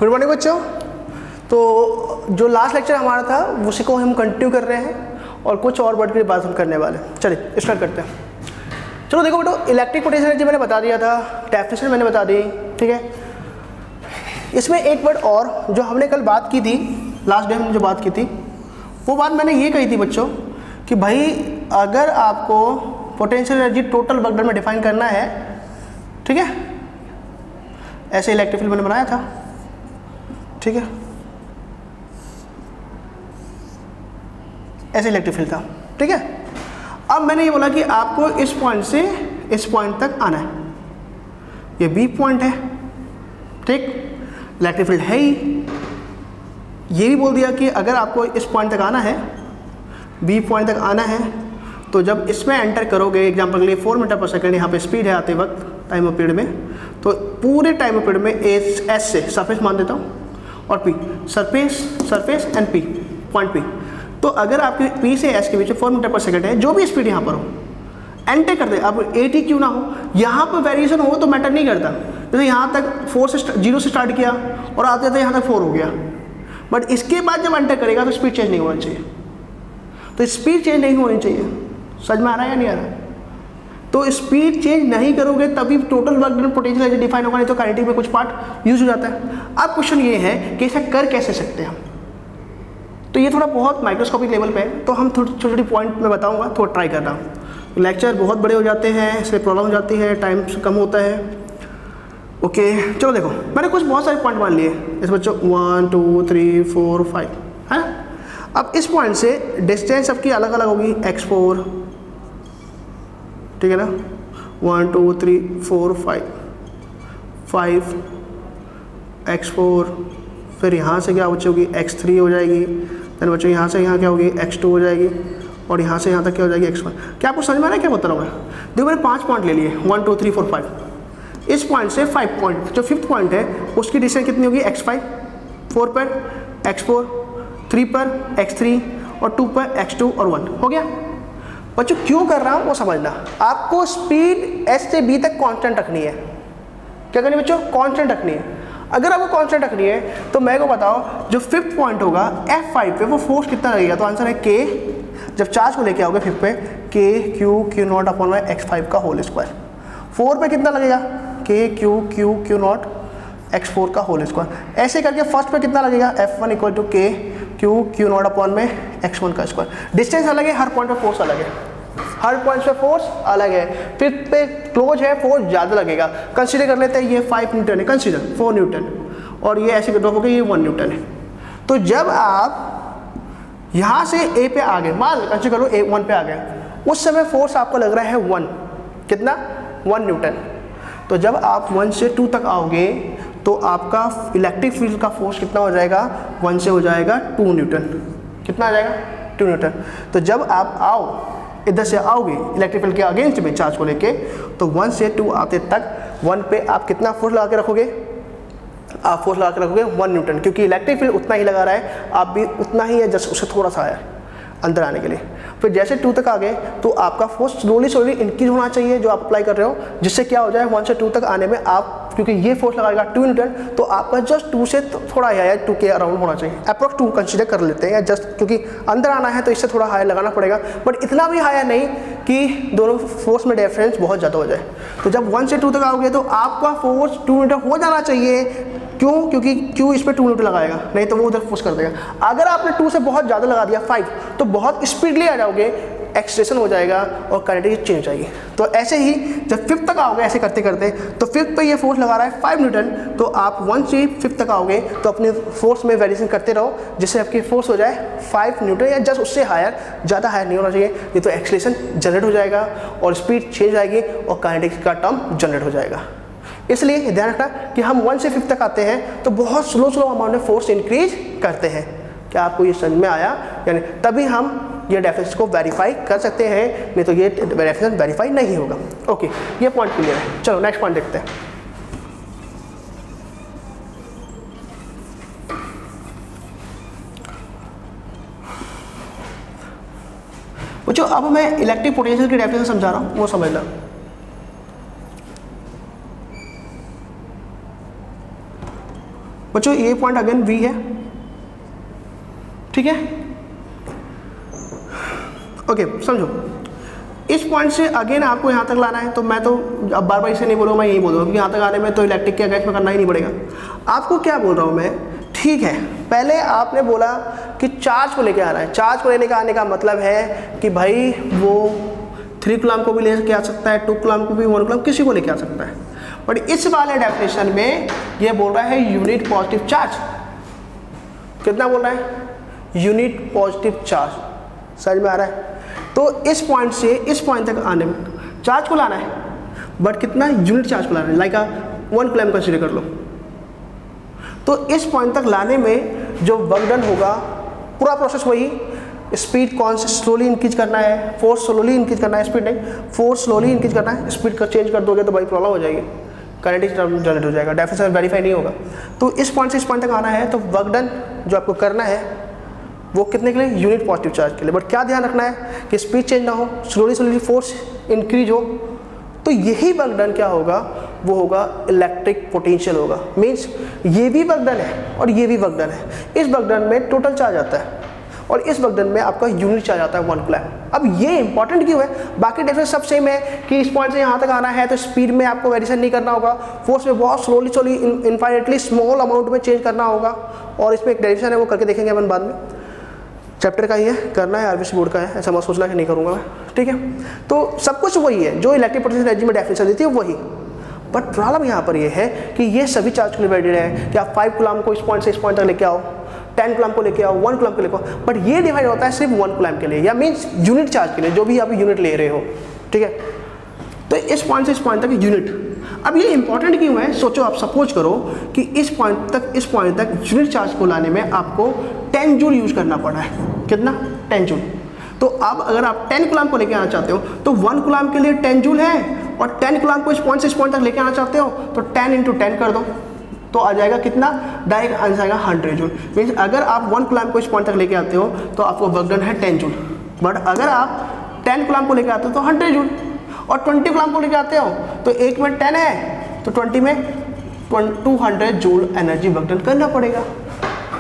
Good morning बच्चों। तो जो लास्ट लेक्चर हमारा था उसी को हम कंटिन्यू कर रहे हैं और कुछ और वर्ड की बात हम करने वाले हैं। चलिए स्टार्ट करते हैं। चलो देखो बेटो, इलेक्ट्रिक पोटेंशियल एनर्जी मैंने बता दिया था, डेफिनेशन मैंने बता दी, ठीक है। इसमें एक वर्ड और जो हमने कल बात की थी, लास्ट डे हमने जो बात की थी वो बात मैंने ये कही थी बच्चों कि भाई अगर आपको potential energy total work done में डिफाइन करना है, ठीक है, ऐसे इलेक्ट्रिक फील्ड मैंने बनाया था, ठीक है, ऐसे इलेक्ट्रिक फील्ड था, ठीक है। अब मैंने ये बोला कि आपको इस पॉइंट से इस पॉइंट तक आना है, ये बी पॉइंट है, ठीक, इलेक्ट्रिक फील्ड है ही। ये भी बोल दिया कि अगर आपको इस पॉइंट तक आना है, बी पॉइंट तक आना है, तो जब इसमें एंटर करोगे, एग्जांपल के लिए 4 मीटर पर सेकंड यहाँ पे स्पीड है आते वक्त टाइम ऑफ पीरियड में, तो पूरे टाइम ऑफ पीरियड में एस से सरफेस मान देता हूँ और P, surface and P, point P. तो अगर आपके पी से एस के बीच में 4 मीटर पर सेकंड है, जो भी स्पीड यहाँ पर हो, एंटर कर दे, अब एटी क्यों ना हो, यहाँ पर वेरिएशन हो तो मैटर नहीं करता। जैसे यहाँ तक 0 से स्टार्ट किया और आते आते यहाँ तक 4 हो गया, बट इसके बाद जब एंटर करेगा तो स्पीड चेंज नहीं होना चाहिए। तो स्पीड चेंज नहीं होनी चाहिए। समझ में आ रहा है या नहीं आ रहा? तो स्पीड चेंज नहीं करोगे तभी total work done potential energy define होगा, नहीं तो काइनेटिक में कुछ पार्ट यूज हो जाता है। अब क्वेश्चन ये है कि ऐसा कर कैसे सकते हैं हम। तो ये थोड़ा बहुत माइक्रोस्कोपिक लेवल पे है, तो हम छोटी छोटी पॉइंट में बताऊंगा, थोड़ा ट्राई कर रहा हूँ। लेक्चर बहुत बड़े हो जाते हैं, इससे प्रॉब्लम हो जाती है, टाइम कम होता है। ओके चलो देखो, मैंने कुछ बहुत सारे पॉइंट मान लिए इस बच्चों, 1 2 3 4 5 है ना। अब इस पॉइंट से डिस्टेंस सबकी अलग अलग होगी, x4, ठीक है ना, 1 2 3 4 5 x4, फिर यहाँ से क्या बच्चों होगी, x3 हो जाएगी, देन बच्चों यहाँ से यहाँ क्या होगी, x2 हो जाएगी, और यहाँ से यहाँ तक क्या हो जाएगी, x1। क्या आपको समझ में आ रहा है क्या बता रहा हूँ मैं? देखो मैंने 5 पॉइंट ले लिए, 1 2 3 4 5। इस पॉइंट से 5 पॉइंट, जो 5th पॉइंट है उसकी डिस्टेंस कितनी होगी, x5, 4 पर x4, 3 पर x3 और 2 पर x2 और 1 हो गया। बच्चों क्यों कर रहा हूँ वो समझना। आपको स्पीड s से b तक कांस्टेंट रखनी है। क्या करनी है बच्चों? कांस्टेंट रखनी है। अगर आपको कांस्टेंट रखनी है तो मैं को बताओ, जो 5th पॉइंट होगा F5 पे वो फोर्स कितना लगेगा? तो आंसर है k। जब चार्ज को लेके आओगे 5 पे, k q naught upon bye x5 का होल स्क्वायर। 4 पे कितना लगेगा? k q नॉट x4 का होल स्क्वायर। ऐसे करके फर्स्ट पे कितना लगेगा? F1 equal to k q naught upon में x1 का स्क्वायर। डिस्टेंस अलग है, हर पॉइंट पे फोर्स अलग है, हर पॉइंट पे फोर्स अलग है। 5th पे क्लोज है, फोर्स ज़्यादा लगेगा। कंसीडर कर लेते हैं ये 5 न्यूटन है, कंसीडर 4 न्यूटन, और ये ऐसे ड्रॉप हो गया, ये 1 न्यूटन है। तो जब आप यहाँ से A पे आ गए, मान कंसीडर करो A1 पे आ गए, उस समय फोर्स आपको लग रहा है 1, कितना? 1 न्यूटन। तो जब आप 1 से 2 तक आओगे तो आपका इलेक्ट्रिक फील्ड का फोर्स कितना हो जाएगा? 1 से हो जाएगा 2 न्यूटन। कितना आ जाएगा? 2 न्यूटन। तो जब आप आओ, इधर से आओगे इलेक्ट्रिक फील्ड के अगेंस्ट में चार्ज को लेके, तो 1 से 2 आते तक 1 पे आप कितना फोर्स लगा के रखोगे? आप फोर्स लगा के रखोगे 1 न्यूटन, क्योंकि इलेक्ट्रिक फील्ड उतना ही लगा रहा है, आप भी उतना ही है, जस्ट उससे थोड़ा सा है अंदर आने के लिए। फिर जैसे 2 तक आ गए तो आपका फोर्स स्लोली इंक्रीज होना चाहिए जो आप अप्लाई कर रहे हो, जिससे क्या हो जाए 1 से 2 तक आने में आप, क्योंकि ये फोर्स लगाएगा 2 न्यूटन, तो आपका जस्ट 2 से थोड़ा हाई 2 के अराउंड होना चाहिए, अप्रॉक्स 2 कंसीडर कर लेते हैं, जस्ट क्योंकि अंदर आना है तो इससे थोड़ा हाई लगाना पड़ेगा, बट इतना भी हाई नहीं कि दोनों फोर्स में डिफरेंस बहुत ज़्यादा हो जाए। तो जब 1 से 2 तक आओगे तो आपका फोर्स 2 न्यूटन हो जाना चाहिए। क्यों? क्योंकि Q इस पर 2 न्यूटन लगाएगा, नहीं तो वो उधर फोर्स कर देगा। अगर आपने 2 से बहुत ज़्यादा लगा दिया 5, तो बहुत स्पीडली आ जाओगे, एक्सलेशन हो जाएगा और काइनेटिक चेंज हो जाएगी। तो ऐसे ही जब 5th तक आओगे ऐसे करते करते, तो 5th पे ये फोर्स लगा रहा है 5 न्यूटन, तो आप 1 से 5th तक आओगे तो अपने फोर्स में वेरिएशन करते रहो, जिससे आपकी फोर्स हो जाए 5 न्यूटन या जस्ट उससे हायर, ज़्यादा हायर नहीं होना चाहिए, ये तो एक्सलेशन जनरेट हो जाएगा और स्पीड चेंज आएगी और काइनेटिक का टर्म जनरेट हो जाएगा। इसलिए ध्यान रखना कि हम 1 से 5 तक आते हैं तो बहुत स्लो अमाउंट में फोर्स इंक्रीज करते हैं। क्या आपको ये समझ में आया? यानी तभी हम ये डेफिनेशन को वेरीफाई कर सकते हैं, नहीं तो ये डेफिनेशन वेरीफाई नहीं होगा। ओके, ये पॉइंट क्लियर है। चलो नेक्स्ट पॉइंट देखते हैं। बच्चों अब मैं इलेक्ट्रिक पोटेंशियल की डेफिनेशन समझा रहा हूँ, वो समझना। बच्चों ये पॉइंट अगेन V है, ठीक है। ओके समझो, इस पॉइंट से अगेन आपको यहाँ तक लाना है, तो मैं तो अब बार बार इसे नहीं बोलूँगा, मैं यही बोलूँगा क्योंकि यहाँ तक आने में तो इलेक्ट्रिक के अगेंस्ट में करना ही नहीं पड़ेगा। आपको क्या बोल रहा हूँ मैं, ठीक है, पहले आपने बोला कि चार्ज को लेके आना है। चार्ज को लेने का आने का मतलब है कि भाई वो 3 कूलम को भी लेके आ सकता है, 2 कूलम को भी, 1 कूलम, किसी को लेके आ सकता है। बट इस वाले डेफिनेशन में ये बोल रहा है यूनिट पॉजिटिव चार्ज। कितना बोल रहा है? Unit positive charge. समझ में आ रहा है? तो इस पॉइंट से इस पॉइंट तक आने में चार्ज को लाना है, बट कितना? यूनिट चार्ज को लाना है, लाइक 1 कूलम कंसीडर कर लो। तो इस पॉइंट तक लाने में जो वर्क डन होगा, पूरा प्रोसेस वही, स्पीड कौन से स्लोली इंक्रीज करना है, फोर्स स्लोली इंक्रीज करना है, स्पीड नहीं, फोर्स स्लोली इंक्रीज करना है। स्पीड का चेंज कर दोगे तो भाई प्रॉब्लम हो जाएगी, करंट जनरेट हो जाएगा, डेफिनेशन वेरीफाई नहीं होगा। तो इस पॉइंट से इस पॉइंट तक आना है, तो वर्क डन जो आपको करना है वो कितने के लिए? यूनिट पॉजिटिव चार्ज के लिए। बट क्या ध्यान रखना है कि स्पीड चेंज ना हो, स्लोली स्लोली फोर्स इंक्रीज हो। तो यही वर्क डन क्या होगा? वो होगा इलेक्ट्रिक पोटेंशियल होगा। मीन्स ये भी वर्क डन है और ये भी वर्क डन है। इस वर्क डन में टोटल चार्ज आता है और इस वर्क डन में आपका यूनिट चार्ज आता है 1 कूलम। अब ये इंपॉर्टेंट क्यों है? बाकी डेफिनेशन सब सेम है कि इस पॉइंट से यहाँ तक आना है तो स्पीड में आपको वेरिएशन नहीं करना होगा, फोर्स में बहुत स्लोली इनफाइनेटली स्मॉल अमाउंट में चेंज करना होगा। और इसमें एक डेरिवेशन है, वो करके देखेंगे अपन बाद में, चैप्टर का ही है, करना है, आरबीसी बोर्ड का है, ऐसा मत सोचना कि नहीं करूँगा मैं, ठीक है। तो सब कुछ वही है जो इलेक्ट्रिक पोटेंशियल एनर्जी में डेफिनेशन देती है वही। बट प्रॉब्लम यहाँ पर ये है कि ये सभी चार्ज के लिए वैलिड है कि आप 5 कूलम को इस पॉइंट से इस पॉइंट तक लेके आओ, 10 कूलम को लेके आओ, 1 कूलम को लेके आओ। बट ये डिवाइड होता है सिर्फ 1 कूलम के लिए, या मीन्स यूनिट चार्ज के लिए, जो भी आप यूनिट ले रहे हो, ठीक है। तो इस पॉइंट से इस पॉइंट तक यूनिट। अब ये इंपॉर्टेंट क्यों है? सोचो, आप सपोज करो कि इस पॉइंट तक यूनिट चार्ज को लाने में आपको 10 जूल यूज करना पड़ा है। कितना? 10 जूल। तो अब अगर आप 10 कूलम को लेके आना चाहते हो तो 1 कूलम के लिए 10 जूल है, और 10 कूलम को इस पॉइंट से इस पॉइंट तक लेके आना चाहते हो तो 10 × 10 कर दो, तो आ जाएगा कितना? डायरेक्ट आंसर आएगा 100 जूल। मीन्स अगर आप 1 कूलम को इस पॉइंट तक लेके आते हो तो आपको वर्क डन है 10 जूल। बट अगर आप 10 कूलम को लेके आते हो तो 100 जूल, और 20 कूलम को लेके आते हो तो 1 में 10 है तो 20 में 200 जूल एनर्जी वर्क डन करना पड़ेगा।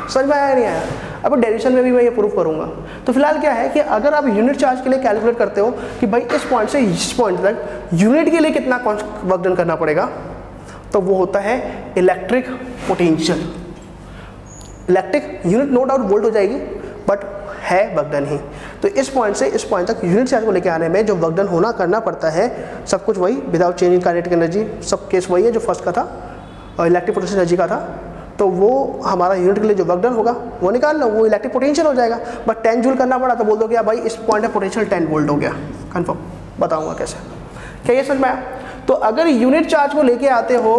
समझ में आया नहीं आया? अब डेरिवेशन में भी मैं ये प्रूव करूंगा। तो फिलहाल क्या है कि अगर आप यूनिट चार्ज के लिए कैलकुलेट करते हो कि भाई इस पॉइंट से इस पॉइंट तक यूनिट के लिए कितना वर्क डन करना पड़ेगा, तो वो होता है electric potential. Electric unit no doubt volt हो जाएगी, बट है वर्क डन ही। तो इस पॉइंट से इस पॉइंट तक यूनिट चार्ज को लेकर आने में जो वर्क डन होना करना पड़ता है, सब कुछ वही, विदाउट चेंजिंग काइनेटिक एनर्जी, सब केस वही है जो फर्स्ट का था और इलेक्ट्रिक पोटेंशियल एनर्जी का था। तो वो हमारा यूनिट के लिए जो वर्क डन होगा वो निकाल लो, वो इलेक्ट्रिक पोटेंशियल हो जाएगा। बट 10 जूल करना पड़ा तो बोल दो कि भाई इस पॉइंट पे पोटेंशियल 10 वोल्ट हो गया, कंफर्म। बताऊंगा कैसे, क्या ये समझ में आया? तो अगर यूनिट चार्ज को लेके आते हो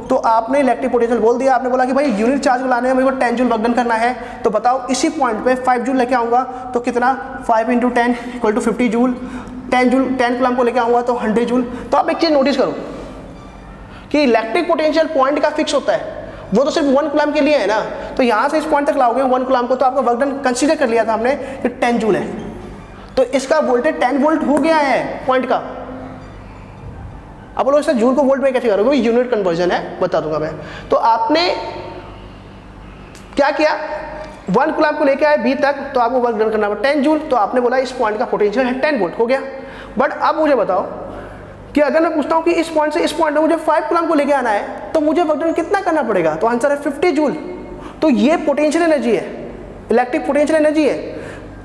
तो आपने इलेक्ट्रिक पोटेंशियल बोल दिया, आपने बोला कि भाई यूनिट चार्ज को लाने में मेरे को 10 जूल वर्क डन करना है, तो बताओ इसी पॉइंट पे 5 जूल लेके आऊँगा तो कितना? 5 × 10 = 50 जूल। 10 कूलम को लेके आऊँगा तो 100 जूल। तो आप एक चीज़ नोटिस करो कि इलेक्ट्रिक पोटेंशियल पॉइंट का फिक्स होता है, वो तो सिर्फ 1 कूलम के लिए है ना। तो यहाँ से इस पॉइंट तक लाओगे 1 कूलम को, तो आपका वर्क डन कंसीडर कर लिया था हमने कि 10 जूल है, तो इसका वोल्टेज 10 वोल्ट हो गया है पॉइंट का। अब बोलो इसका जूल को वोल्ट में कैसे करोगे? यूनिट कन्वर्जन है, बता दूंगा मैं। तो आपने क्या किया? 1 कूलम को लेके आए बी तक, तो आपको वर्क डन करना पड़ा 10 जूल। तो आपने बोला इस पॉइंट का पोटेंशियल है 10 वोल्ट, हो गया। बट अब मुझे बताओ कि अगर मैं पूछता हूँ कि इस पॉइंट से इस पॉइंट में मुझे 5 कूलम को लेके आना है तो मुझे वर्क डन कितना करना पड़ेगा? तो आंसर है 50 जूल। तो ये पोटेंशियल एनर्जी है, इलेक्ट्रिक पोटेंशियल एनर्जी है।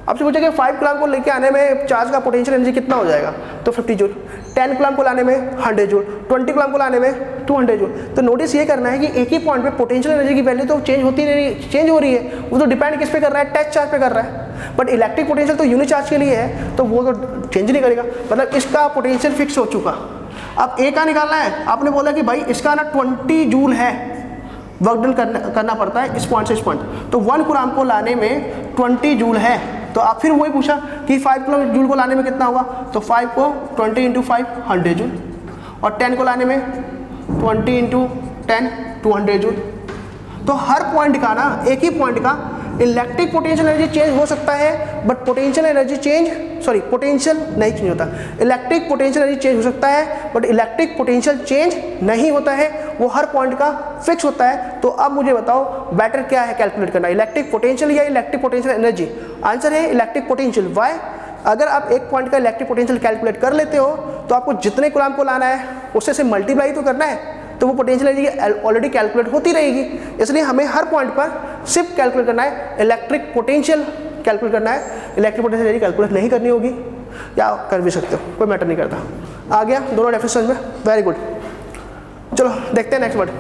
आपसे पूछे कि 5 कूलम को लेके आने में चार्ज का पोटेंशियल एनर्जी कितना हो जाएगा? तो 50 जूल। 10 कूलम को लाने में 100 जूल, 20 कूलम को लाने में 200 जूल। तो नोटिस ये करना है कि एक ही पॉइंट पे पोटेंशियल एनर्जी की वैल्यू तो चेंज होती नहीं, चेंज हो रही है, वो तो डिपेंड किस पे कर रहा है? टच चार्ज पे कर रहा है। बट इलेक्ट्रिक पोटेंशियल तो यूनिट चार्ज के लिए है, तो वो तो चेंज नहीं करेगा, मतलब इसका पोटेंशियल फिक्स हो चुका। अब ए का निकालना है, आपने बोला कि भाई इसका ना 20 जूल है, वर्क डन करना पड़ता है इस पॉइंट से इस पॉइंट, तो 1 कूलम को लाने में 20 जूल है। तो आप फिर वही पूछा कि 5 जूल को लाने में कितना होगा? तो 5 को 20 × 5 100 जूल, और 10 को लाने में 20 × 10 200 जूल। तो हर पॉइंट का ना, एक ही पॉइंट का इलेक्ट्रिक पोटेंशियल एनर्जी चेंज हो सकता है, बट पोटेंशियल एनर्जी पोटेंशियल नहीं चेंज होता। इलेक्ट्रिक पोटेंशियल एनर्जी चेंज हो सकता है, बट इलेक्ट्रिक पोटेंशियल चेंज नहीं होता है। वो हर पॉइंट का फिक्स होता है। तो अब मुझे बताओ बेटर क्या है कैलकुलेट करना, इलेक्ट्रिक पोटेंशियल या इलेक्ट्रिक पोटेंशियल एनर्जी? आंसर है इलेक्ट्रिक पोटेंशियल। वाई? अगर आप एक पॉइंट का इलेक्ट्रिक पोटेंशियल कैलकुलेट कर लेते हो तो आपको जितने कूलाम को लाना है उससे से मल्टीप्लाई तो करना है, तो वो पोटेंशियल एनर्जी ऑलरेडी कैलकुलेट होती रहेगी। इसलिए हमें हर पॉइंट पर सिर्फ कैलकुलेट करना है इलेक्ट्रिक पोटेंशियल कैलकुलेट करना है, इलेक्ट्रिक पोटेंशियल एनर्जी कैलकुलेट नहीं करनी होगी, या कर भी सकते हो, कोई मैटर नहीं करता। आ गया दोनों डेफिनेशन में, वेरी गुड। चलो देखते हैं नेक्स्ट वर्ड।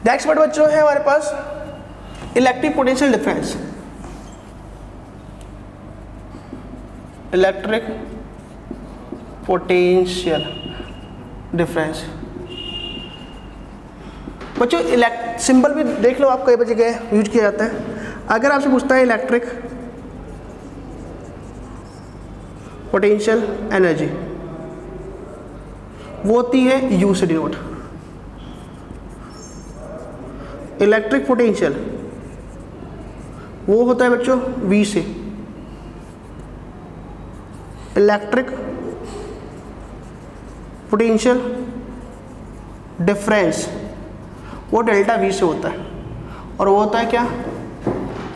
नेक्स्ट वर्ड बच्चों है हमारे पास electric potential difference. Electric potential difference बच्चों, सिंबल भी देख लो आप, कई जगह यूज किया जाता है। अगर आपसे पूछता है इलेक्ट्रिक पोटेंशियल एनर्जी, वो होती है यू से डिनोट। इलेक्ट्रिक पोटेंशियल वो होता है बच्चों वी से। इलेक्ट्रिक पोटेंशियल डिफरेंस वो डेल्टा वी से होता है, और वो होता है क्या,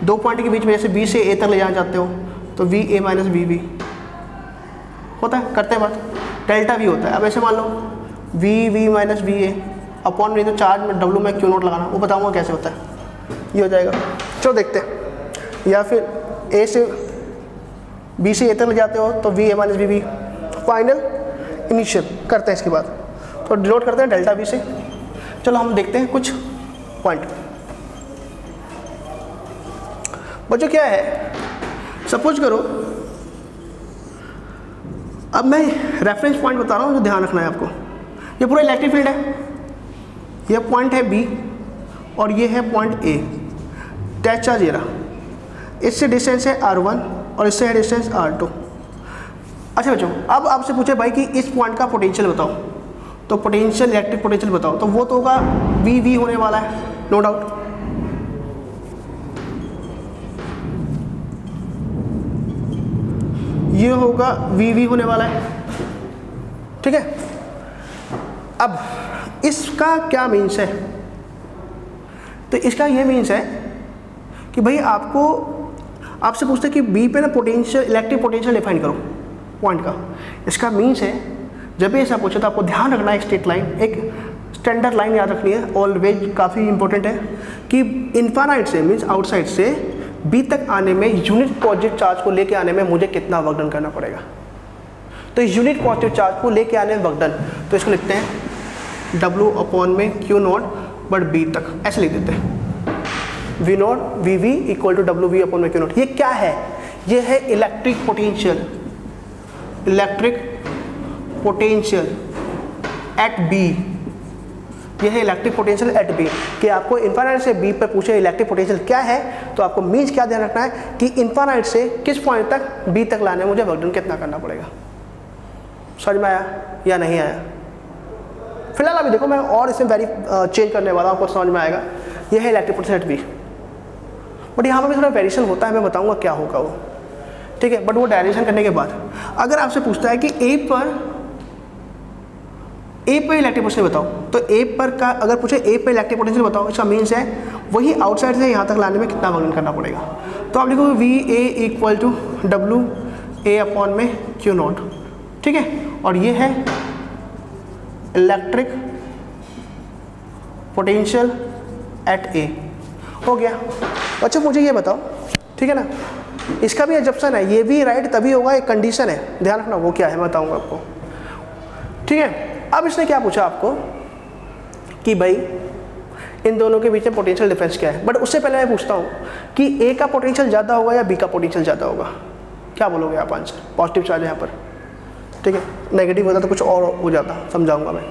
दो पॉइंट के बीच में जैसे बी से ए तक ले जाना चाहते हो तो वी ए माइनस वी बी होता है, करते हैं बात, डेल्टा वी होता है। अब ऐसे मान लो v v minus V A upon नहीं तो चार्ज में डब्लू में क्यू नोट लगाना, वो बताऊंगा कैसे होता है, ये हो जाएगा। चलो देखते हैं। या फिर ए से बी से ए तक ले जाते हो तो वी ए minus v b final initial करते हैं। इसके बाद तो डिनोट करते हैं डेल्टा वी से। चलो हम देखते हैं कुछ पॉइंट। बच्चों क्या है, सपोज करो अब मैं रेफरेंस पॉइंट बता रहा हूँ जो ध्यान रखना है आपको। ये पूरा इलेक्ट्रिक फील्ड है, ये पॉइंट है बी और ये है पॉइंट ए, टच चार्ज ये रहा, इससे डिस्टेंस है r1 और इससे है डिस्टेंस r2। अच्छा बच्चों अब आपसे पूछे भाई कि इस पॉइंट का पोटेंशियल बताओ, तो पोटेंशियल इलेक्ट्रिक पोटेंशियल बताओ, तो वो तो होगा वी वी होने वाला है, नो डाउट। ये होगा वी वी होने वाला है, ठीक है। अब इसका क्या मीन्स है, तो इसका ये मीन्स है कि भाई आपको आपसे पूछते हैं कि बी पे ना पोटेंशियल इलेक्ट्रिक पोटेंशियल डिफाइन करो पॉइंट का। इसका मीन्स है जब भी ऐसा पूछे तो आपको ध्यान रखना है, एक स्ट्रेट लाइन, एक स्टैंडर्ड लाइन याद रखनी है, ऑलवेज काफ़ी इंपॉर्टेंट है कि इन्फानाइट से मीन्स आउटसाइड से बी तक आने में यूनिट पॉजिटिव चार्ज को लेके आने में मुझे कितना वर्क डन करना पड़ेगा। तो यूनिट पॉजिटिव चार्ज को लेके आने में वर्क डन, तो इसको लिखते हैं डब्लू अपॉन में क्यू नॉट बट बी तक, ऐसे लिख देते हैं v naught v v equal to डब्लू वी अपॉन में क्यू नॉट। ये क्या है, ये है electric potential, electric potential at b, ये है इलेक्ट्रिक पोटेंशियल एट बी। कि आपको इन्फानाइट से बी पर पूछे इलेक्ट्रिक पोटेंशियल क्या है, तो आपको मीन्स क्या ध्यान रखना है कि इन्फानाइट से किस पॉइंट तक बी तक लाने में मुझे वर्क डन कितना करना पड़ेगा। समझ में आया या नहीं आया? फिलहाल अभी देखो मैं और इसमें वेरी चेंज करने वाला हूँ, आपको समझ में आएगा। ये है electric potential at b, but यहाँ पर भी थोड़ा वेरिएशन होता है, मैं बताऊँगा क्या होगा वो, ठीक है। बट वो डायरेक्शन करने के बाद अगर आपसे पूछता है कि ए पर इलेक्ट्रिक पोटेंशियल बताओ, तो ए पर का अगर पूछे ए पर इलेक्ट्रिक पोटेंशियल बताओ, इसका मीन्स है वही आउटसाइड से यहाँ तक लाने में कितना वर्क डन करना पड़ेगा। तो आप लिखोगे v a equal to W a upon में क्यू नॉट, ठीक है। और ये है इलेक्ट्रिक पोटेंशियल एट ए, हो गया। अच्छा मुझे ये बताओ, ठीक है ना, इसका भी एजप्शन है, ये भी राइट तभी होगा, एक कंडीशन है, ध्यान रखना वो क्या है मैं बताऊंगा आपको, ठीक है। अब इसने क्या पूछा आपको कि भाई इन दोनों के बीच में पोटेंशियल डिफरेंस क्या है, बट उससे पहले मैं पूछता हूँ कि ए का पोटेंशियल ज़्यादा होगा या बी का पोटेंशियल ज़्यादा होगा, क्या बोलोगे आप आंसर? पॉजिटिव चार्ज है यहाँ पर, ठीक है, नेगेटिव होता तो कुछ और हो जाता, समझाऊंगा मैं।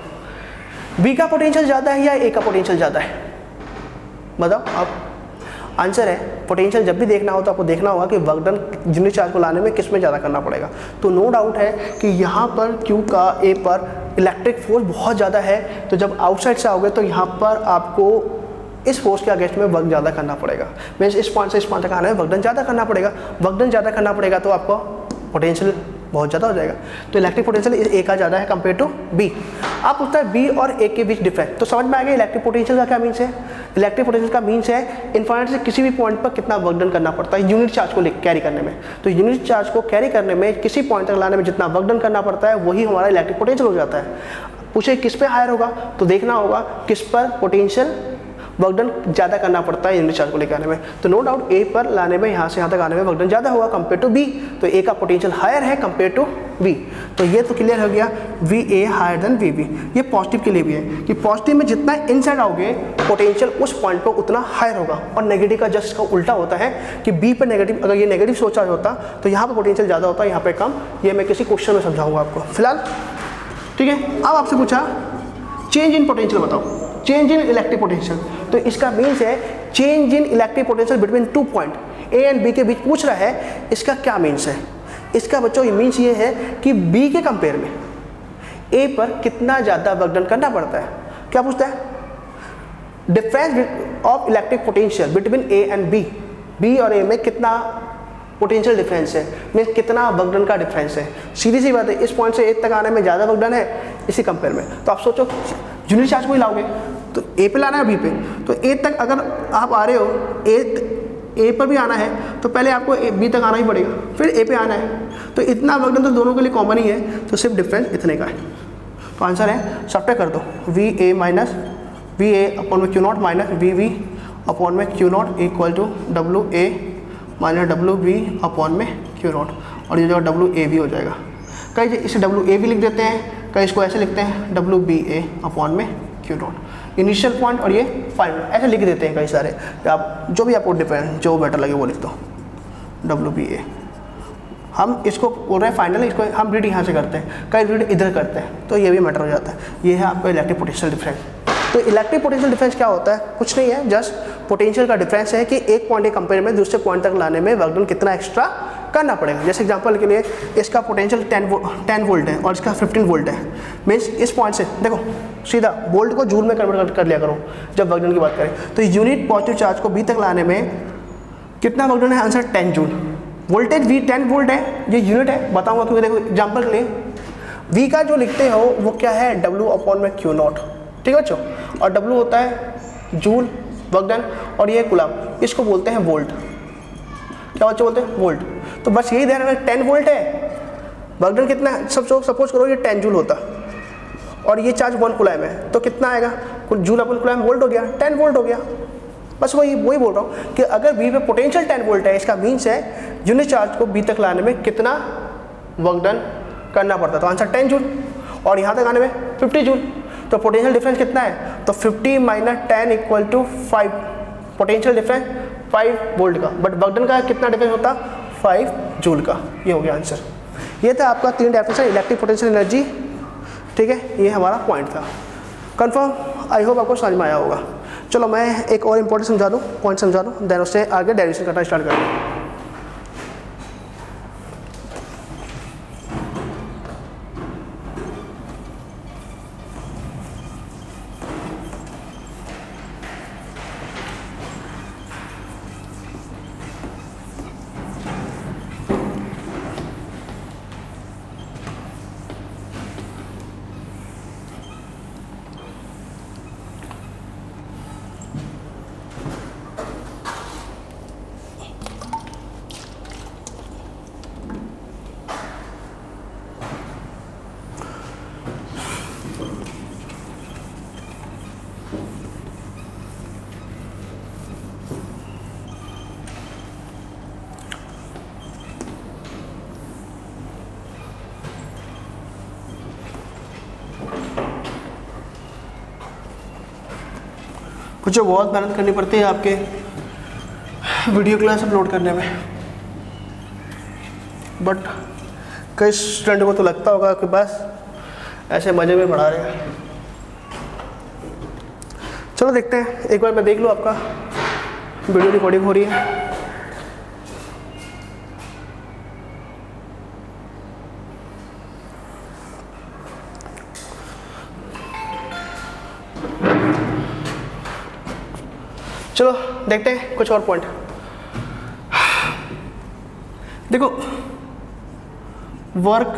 बी का पोटेंशियल ज़्यादा है या ए का पोटेंशियल ज़्यादा है, बताओ आप। आंसर है पोटेंशियल जब भी देखना हो तो आपको देखना होगा कि वर्क डन यूनिट चार्ज को लाने में किस में ज़्यादा करना पड़ेगा। तो नो डाउट है कि यहाँ पर Q का A पर इलेक्ट्रिक फोर्स बहुत ज़्यादा है, तो जब आउटसाइड से आओगे तो यहाँ पर आपको इस फोर्स के अगेंस्ट में वर्क ज़्यादा करना पड़ेगा। मीन्स इस पॉइंट से इस पॉइंट तक आने में वर्क डन ज़्यादा करना पड़ेगा। वर्क डन ज़्यादा करना पड़ेगा तो आपको पोटेंशियल बहुत ज़्यादा हो जाएगा। तो इलेक्ट्रिक पोटेंशियल ए का ज़्यादा है कंपेयर टू बी। आप पूछता है बी और ए के बीच डिफरेंस, तो समझ में आ गया इलेक्ट्रिक पोटेंशियल का क्या मीन्स है। इलेक्ट्रिक पोटेंशियल का मीन्स है इन्फाइनाइट से किसी भी पॉइंट पर कितना वर्क डन करना पड़ता है यूनिट चार्ज को कैरी करने में। तो यूनिट चार्ज को कैरी करने में किसी पॉइंट तक लाने में जितना वर्क डन करना पड़ता है वही हमारा इलेक्ट्रिक पोटेंशियल हो जाता है। पूछे किस पे हायर होगा, तो देखना होगा किस पर पोटेंशियल वर्क डन ज़्यादा करना पड़ता है यूनिट चार्ज को लेकर आने में। तो नो डाउट ए पर लाने में, यहाँ से यहाँ तक आने में वर्क डन ज़्यादा होगा कंपेयर टू बी। तो ए का पोटेंशियल हायर है कंपेयर टू बी। तो ये तो क्लियर हो गया, v a higher than v b. ये पॉजिटिव के लिए भी है कि पॉजिटिव में जितना इनसाइड आओगे पोटेंशियल उस पॉइंट पर उतना हायर होगा, और नेगेटिव का जस्ट का उल्टा होता है कि बी पर नेगेटिव, अगर ये नेगेटिव सोचा होता तो यहाँ पर पोटेंशियल ज़्यादा होता, यहाँ पर कम। ये मैं किसी क्वेश्चन में समझाऊंगा आपको फिलहाल, ठीक है। अब आपसे पूछा चेंज इन पोटेंशियल बताओ, चेंज इन इलेक्ट्रिक पोटेंशियल। तो इसका मीन्स है change in electric potential between 2 point a and b के बीच पूछ रहा है। इसका क्या मीन्स है? इसका बच्चों ये मीन्स ये है कि बी के कंपेयर में ए पर कितना ज़्यादा वर्क डन करना पड़ता है। क्या पूछता है? Difference of electric potential between a and b, b और ए में कितना पोटेंशियल डिफरेंस है, मीन्स कितना वर्क डन का डिफरेंस है। सीधी सी बात है, इस पॉइंट से ए तक आने में ज़्यादा वर्क डन है इसी कंपेयर में। तो आप सोचो यूनिट चार्ज को ही लाओगे तो ए पे लाना है बी पे, तो ए तक अगर आप आ रहे हो, ए पर भी आना है तो पहले आपको बी तक आना ही पड़ेगा, फिर ए पे आना है। तो इतना वर्क डन तो दोनों के लिए कॉमन ही है, तो सिर्फ डिफरेंस इतने का है। तो आंसर है सब पे कर दो, V A minus V A upon में q naught minus V B upon में q naught equal to W A minus W B upon में क्यू नॉट, और ये जो डब्लू ए भी हो जाएगा। कई इसे डब्लू ए भी लिख देते हैं, कई इसको ऐसे लिखते हैं डब्लू बी ए अपॉन में क्यू नॉट, इनिशियल पॉइंट और ये फाइनल, ऐसे लिख देते हैं कई सारे। आप जो भी आपको डिपेंड जो बेटर लगे वो लिख दो, डब्लू बी ए। हम इसको बोल रहे हैं फाइनल, इसको हम रीड यहाँ से करते हैं, कई रीड इधर करते हैं, तो ये भी मैटर हो जाता है। ये है आपका इलेक्ट्रिक पोटेंशियल डिफरेंस। तो इलेक्ट्रिक पोटेंशियल डिफरेंस क्या होता है? कुछ नहीं है, जस्ट पोटेंशियल का डिफरेंस है कि एक पॉइंट के कंपेयर में दूसरे पॉइंट तक लाने में वर्क डन कितना एक्स्ट्रा करना पड़ेगा। जैसे एग्जांपल के लिए इसका पोटेंशियल 10 वोल्ट है और इसका 15 वोल्ट है। मीन्स इस पॉइंट से देखो सीधा वोल्ट को जूल में कन्वर्ट कर लिया करो जब वर्क डन की बात करें। तो यूनिट पॉजिटिव चार्ज को बी तक लाने में कितना वर्क डन है? Answer 10 joule. Voltage V 10 volt है, ये यूनिट है, बताऊंगा क्योंकि देखो एग्जाम्पल के लिए वी का जो लिखते हो वो क्या है? डब्ल्यू अपॉन में क्यू नॉट, ठीक है बच्चों। और डब्ल्यू होता है जूल वर्क डन, और ये कुलाम, इसको बोलते हैं वोल्ट। क्या बच्चों बोलते हैं? वोल्ट। तो बस यही ध्यान रखना, 10 वोल्ट है, वर्क डन कितना है? सब सपोज करो ये 10 जूल होता और ये चार्ज 1 कुलाम है, तो कितना आएगा? जूल अपन कुलाम वोल्ट हो गया, 10 वोल्ट हो गया। बस वही बोल रहा हूँ कि अगर बी पे पोटेंशियल 10 वोल्ट है, इसका मीन्स है यूनिट चार्ज को बी तक लाने में कितना वर्क डन करना पड़ता है। तो आंसर 10 जूल, और यहाँ तक आने में 50 जूल। तो पोटेंशियल डिफरेंस कितना है? तो 50 minus 10 equal to 5, potential difference 5 volt का, बट वर्क डन का कितना डिफरेंस होता? 5 जूल का। ये हो गया आंसर। ये था आपका 3 डेफिनेशन इलेक्ट्रिक पोटेंशियल एनर्जी, ठीक है। ये हमारा पॉइंट था। कंफर्म? आई होप आपको समझ में आया होगा। चलो मैं एक और इंपॉर्टेंट समझा दूँ, पॉइंट समझा दूँ, देन उससे आगे डेरिवेशन करना स्टार्ट कर दूँ। कुछ बहुत मेहनत करनी पड़ती है आपके वीडियो क्लास अपलोड करने में, बट कई स्टूडेंट को तो लगता होगा कि बस ऐसे मज़े में पढ़ा रहे हैं। चलो देखते हैं, एक बार मैं देख लूँ आपका वीडियो रिकॉर्डिंग हो रही है। चलो देखते हैं कुछ और पॉइंट। देखो, work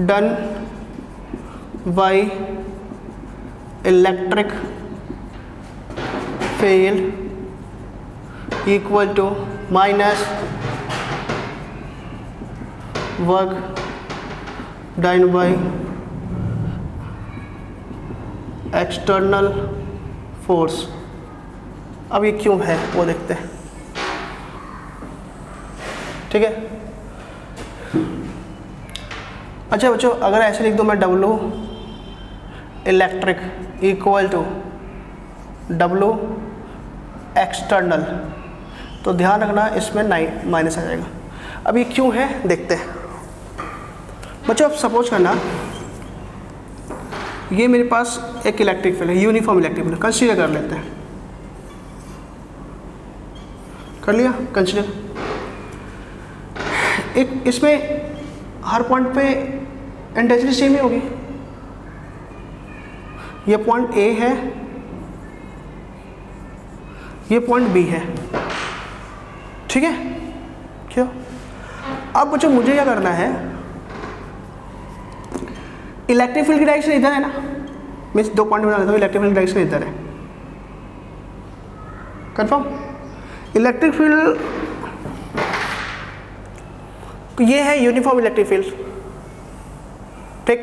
done by electric field equal to minus work done by external force. अब ये क्यों है वो देखते हैं, ठीक है। अच्छा बच्चों, अगर ऐसे लिख दो मैं W electric equal to W external, तो ध्यान रखना इसमें माइनस आ जाएगा। अब ये क्यों है देखते हैं बच्चों। अब सपोज करना ये मेरे पास एक इलेक्ट्रिक फील्ड है, यूनिफॉर्म इलेक्ट्रिक फील्ड, कंसीडर कर लेते हैं। कर लिया कंसीडर। एक इसमें हर पॉइंट पे इंटेंसिटी सेम ही होगी। ये पॉइंट ए है, ये पॉइंट बी है, ठीक है। क्यों? अब बच्चों मुझे क्या करना है, इलेक्ट्रिक फील्ड की डायरेक्शन इधर है ना, मैं 2 पॉइंट बना लेता हूँ। इलेक्ट्रिक फील्ड की डायरेक्शन इधर है, कंफर्म। इलेक्ट्रिक फील्ड ये है यूनिफॉर्म इलेक्ट्रिक फील्ड, ठीक,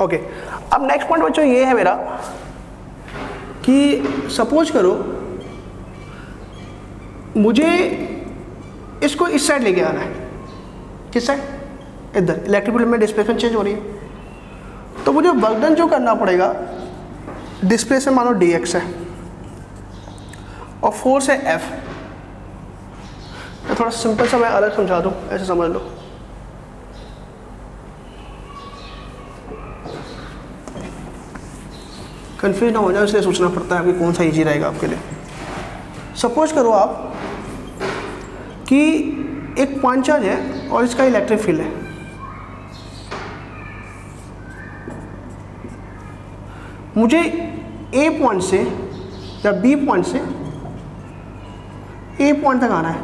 ओके। अब नेक्स्ट पॉइंट बच्चों ये है मेरा कि सपोज करो मुझे इसको इस साइड लेके आना है। किस साइड? इधर। इलेक्ट्रिक फील्ड में डिस्प्लेसमेंट चेंज हो रही है, तो मुझे वर्क डन जो करना पड़ेगा, डिस्प्लेसमेंट मानो dx है और फोर्स है F। थोड़ा सिंपल सा मैं अलग समझा दूं, ऐसे समझ लो। कंफ्यूज ना हो जाए इसलिए सोचना पड़ता है कि कौन सा इजी रहेगा आपके लिए। सपोज करो आप कि एक पॉइंट चार्ज है और इसका इलेक्ट्रिक फील्ड है। मुझे ए पॉइंट से या बी पॉइंट से ए पॉइंट तक आना है,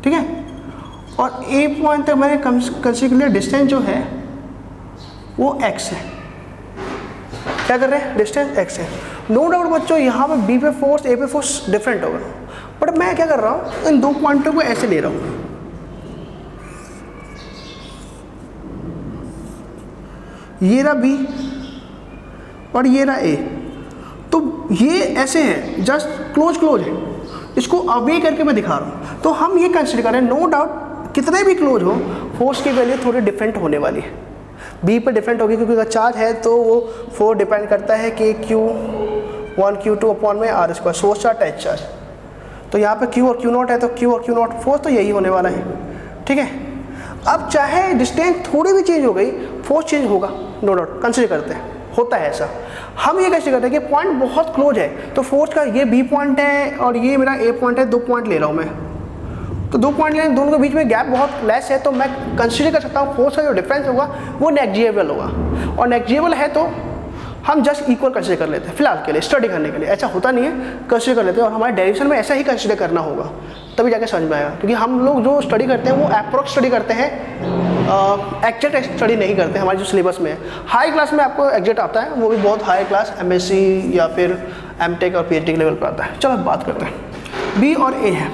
ठीक है। और ए पॉइंट तक मैंने कंसीडर लिया डिस्टेंस जो है वो x है। क्या कर रहे हैं? डिस्टेंस x है। नो डाउट बच्चों यहाँ पे बी पे फोर्स ए पे फोर्स डिफरेंट होगा, बट मैं क्या कर रहा हूँ, इन 2 पॉइंटों को ऐसे ले रहा हूँ। ये रहा बी और ये रहा ए, तो ये ऐसे है, जस्ट क्लोज है। इसको अवे करके मैं दिखा रहा हूँ। तो हम ये कंसीडर करें, नो डाउट कितने भी क्लोज हो, फोर्स की वैल्यू थोड़ी डिफरेंट होने वाली है। बी पर डिफरेंट होगी क्योंकि अगर चार्ज है तो वो फोर्स डिपेंड करता है कि Q1 Q2 अपॉन में R square, source charge attach charge. तो यहाँ पे Q और Q0 है, तो Q और Q0 फोर्स तो यही होने वाला है, ठीक है। अब चाहे डिस्टेंस थोड़ी भी चेंज हो गई, फोर्स चेंज होगा, नो डाउट, कंसीडर करते हैं, होता है ऐसा। हम ये कैसे करते हैं कि पॉइंट बहुत क्लोज है, तो फोर्स का ये बी पॉइंट है और ये मेरा ए पॉइंट है, 2 पॉइंट ले रहा हूँ मैं। तो 2 पॉइंट लेने, दोनों के बीच में गैप बहुत लेस है, तो मैं कंसीडर कर सकता हूँ फोर्स का जो डिफरेंस होगा वो नेग्लिजिबल होगा। और नेग्लिजिबल है तो हम जस्ट इक्वल कंसीडर कर लेते हैं फिलहाल के लिए, स्टडी करने के लिए। ऐसा होता नहीं है, कंसीडर कर लेते हैं, और हमारे डेरिवेशन में ऐसा ही कंसीडर करना होगा, तभी जाके समझ में आएगा। क्योंकि हम लोग जो स्टडी करते हैं वो अप्रोक्स स्टडी करते हैं, एग्जैक्ट स्टडी नहीं करते। हमारे जो सिलेबस में है, हाई क्लास में आपको एग्जैक्ट आता है, वो भी बहुत हाई क्लास MSc या फिर MTech और PhD के लेवल पर आता है। चलो बात करते हैं, बी और ए है,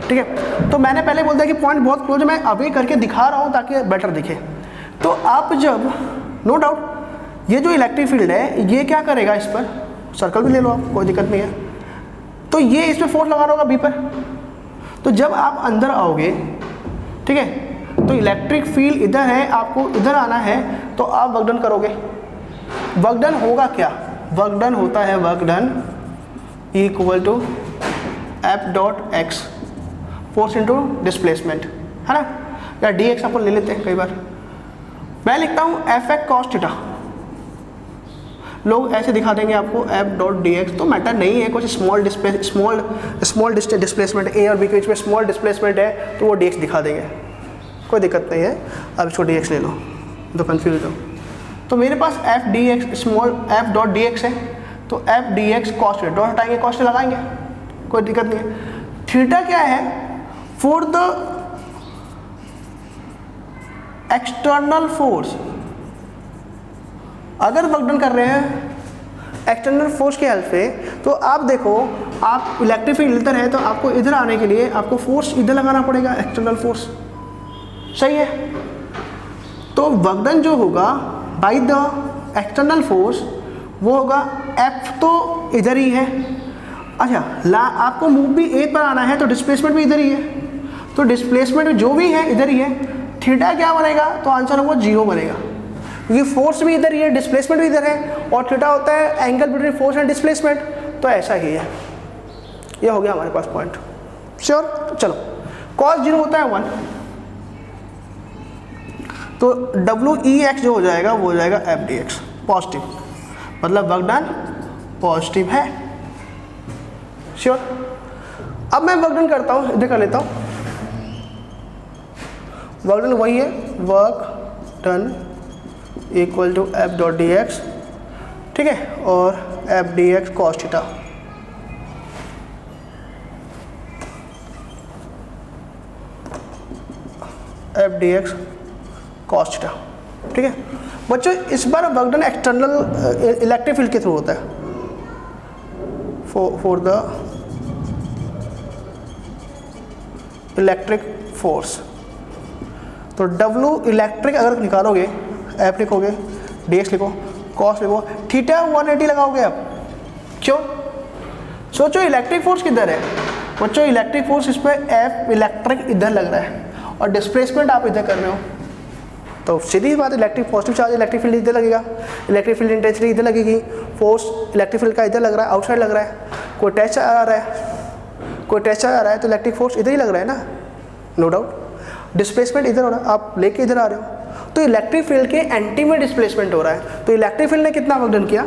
ठीक है। तो मैंने पहले बोल दिया कि पॉइंट बहुत क्लोज है, मैं अवे करके दिखा रहा हूँ ताकि बेटर दिखे। तो आप जब, नो डाउट ये जो इलेक्ट्रिक फील्ड है ये क्या करेगा, इस पर सर्कल भी ले लो आप, कोई दिक्कत नहीं है। तो ये इस पर फोर्स लगा रहा होगा बी पर। तो जब आप अंदर आओगे, ठीक है, तो इलेक्ट्रिक फील्ड इधर है, आपको इधर आना है, तो आप वर्क डन करोगे। वर्क डन होगा क्या? वर्क डन होता है, work done equal to F.x force into displacement, है ना, या dx अपन ले लेते हैं कई बार। मैं लिखता हूँ F cos थीटा, लोग ऐसे दिखा देंगे आपको F.dx, तो मैटर नहीं है, कुछ स्मॉल डिस्प्लेसमेंट ए और बी के बीच में स्मॉल डिस्प्लेसमेंट है, तो वो dx दिखा देंगे, कोई दिक्कत नहीं है। अब इसको dx ले लो, तो कंफ्यूज हो। तो मेरे पास F.dx स्मॉल F.dx है, तो F D x cos theta, dot हटाएंगे कॉस थीटा लगाएंगे, कोई दिक्कत नहीं है। थीटा क्या है? फॉर द एक्सटर्नल फोर्स, अगर वर्क डन कर रहे हैं एक्सटर्नल फोर्स की हेल्प से, तो आप देखो आप इलेक्ट्रिक फील्ड इधर है तो आपको इधर आने के लिए आपको फोर्स इधर लगाना पड़ेगा, एक्सटर्नल फोर्स, सही है। तो वर्क डन जो होगा बाय द एक्सटर्नल फोर्स वो होगा एफ, तो इधर ही है। अच्छा आपको मूव भी ए पर आना है तो डिस्प्लेसमेंट भी इधर ही है, तो डिस्प्लेसमेंट जो भी है इधर ही है। थीटा क्या बनेगा? तो आंसर होगा 0 बनेगा, क्योंकि फोर्स भी इधर ही है, डिस्प्लेसमेंट भी इधर है, और थीटा होता है angle between force and displacement, तो ऐसा ही है। ये हो गया हमारे पास पॉइंट, श्योर। चलो cos 0 होता है 1, तो डब्ल्यू ई एक्स जो हो जाएगा वो हो जाएगा एफ डी एक्स, पॉजिटिव, मतलब वर्क डन पॉजिटिव है, श्योर। अब मैं वर्क डन करता हूँ, इधर कर लेता हूँ। वर्क डन वही है, work done equal to f dot d x, ठीक है, और f D x cos theta. F D x cos theta, ठीक है बच्चों। इस बार work done external electric field के थ्रू होता है, फॉर द इलेक्ट्रिक फोर्स। तो डब्ल्यू इलेक्ट्रिक अगर निकालोगे, एफ लिखोगे, डी एक्स लिखो, कॉस लिखो, थीटा 180 लगाओगे आप, क्यों? सोचो इलेक्ट्रिक फोर्स किधर है बच्चों? इलेक्ट्रिक फोर्स इस पर एफ इलेक्ट्रिक इधर लग रहा है और डिस्प्लेसमेंट आप इधर कर रहे हो, तो सीधी बात electric positive charge electric field इधर लगेगा, इलेक्ट्रिक फील्ड इंटेंसिटी इधर लगेगी, फोर्स इलेक्ट्रिक फील्ड का इधर लग रहा है, आउटसाइड लग रहा है, कोई टच आ रहा है, कोई टच आ रहा है तो इलेक्ट्रिक फोर्स इधर ही लग रहा है ना, नो डाउट। डिस्प्लेसमेंट इधर हो रहा है, आप लेके इधर आ रहे हो, तो इलेक्ट्रिक फील्ड के एंटी में डिस्प्लेसमेंट हो रहा है। तो इलेक्ट्रिक फील्ड ने कितना वर्क डन किया?